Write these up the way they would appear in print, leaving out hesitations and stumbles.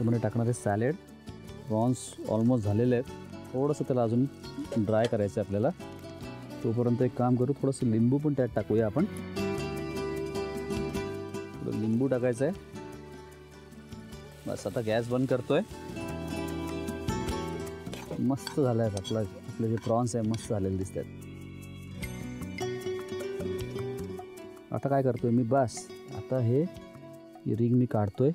त्याच्यामध्ये टाकणार आहे सॅलेड. प्रॉन्स ऑलमोस्ट झालेले आहेत. थोडंसं त्याला अजून ड्राय करायचं आहे आपल्याला. तोपर्यंत एक काम करू, थोडंसं लिंबू पण त्यात टाकूया आपण. थोडं लिंबू टाकायचं आहे. बस आता गॅस बंद करतोय. मस्त झालं आहे आपले जे प्रॉन्स आहे, मस्त झालेले दिसत आहेत. आता काय करतोय मी, बस आता हे रिंग मी काढतोय.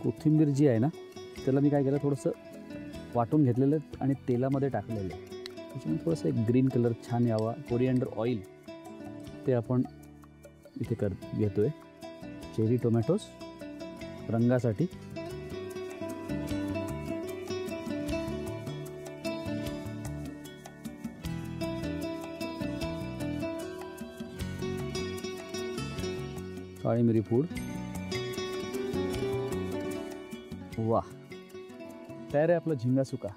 कोथिंबीर जी आहे ना, त्याला मी काय केलं, थोडंसं वाटून घेतलेलं आणि तेलामध्ये टाकलेलं आहे. त्याच्यामुळे थोडंसं एक ग्रीन कलर छान यावा. कोरिएंडर ऑइल ते आपण इथे घेतोय. चेरी टोमॅटोज रंगासाठी. काळी मिरी पूड. वाह, तयार आहे आपला झिंगा सुका.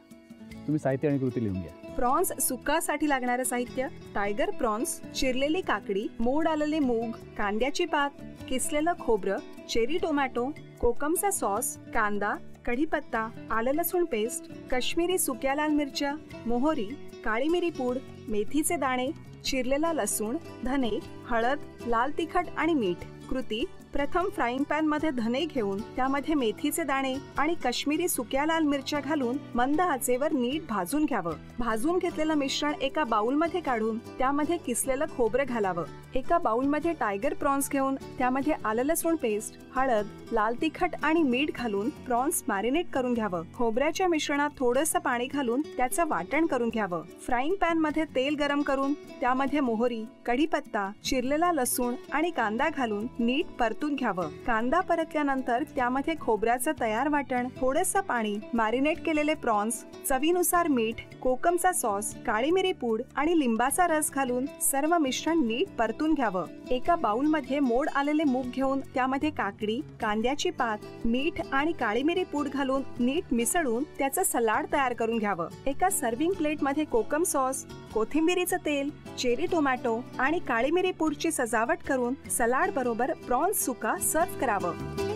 तुम्ही साहित्य आणि कृती लिहून घ्या. प्रॉन्स सुकासाठी लागणारे साहित्य: टायगर प्रॉन्स, चिरलेली काकडी, मोड आलेले मूग, कांद्याची पात, किसलेलं खोबरं, चेरी टोमॅटो, कोकमचा सॉस, कांदा, कढीपत्ता, आलं लसूण पेस्ट, काश्मीरी सुक्या लाल मिरच्या, मोहरी, काळी मिरी पूड, मेथीचे दाणे, चिरलेला लसूण, धने, हळद, लाल तिखट आणि मीठ. कृती: प्रथम फ्राईंग पॅन मध्ये धने घेऊन त्यामध्ये मेथीचे दाणे आणि काश्मीरी सुक्या लाल मिरच्या घालून मंद आचेवर नीट भाजून घ्यावं. भाजून घेतलेलं मिश्रण एका बाउल मध्ये काढून त्यामध्ये किसलेलं खोबरं घालावं. एका बाउल मध्ये टायगर प्रॉन्स घेऊन त्यामध्ये आलं लसूण पेस्ट, हळद, लाल तिखट आणि मीठ घालून प्रॉन्स मॅरिनेट करून घ्यावं. खोबऱ्याच्या मिश्रणात थोडंसं पाणी घालून त्याचं वाटण करून घ्यावं. फ्राईंग पॅन मध्ये तेल गरम करून त्यामध्ये मोहरी, कढीपत्ता, चिरलेला लसूण आणि कांदा घालून नीट परतून घ्यावं. कांदा परतल्यानंतर त्यामध्ये खोबऱ्याचं तयार वाटण, थोडंसं पाणी, मॅरिनेट केलेले प्रॉन्स, चवीनुसार मीठ, कोकमचा सॉस, काळी मिरी पूड आणि लिंबाचा रस घालून सर्व मिश्रण नीट परतून घ्यावं. एका बाउल मध्ये मोड आलेले मूग घेऊन त्यामध्ये काकडी, कांद्याची पात, मीठ आणि काळी मिरी पूड घालून नीट मिसळून त्याचं सलाड तयार करून घ्यावं. एका सर्व्हिंग प्लेट मध्ये कोकम सॉस, कोथिंबीरीचं तेल, चेरी टोमॅटो आणि काळी मिरी पूडची सजावट करून सलाड बरोबर प्रॉन्स सुका सर्व्ह करावं.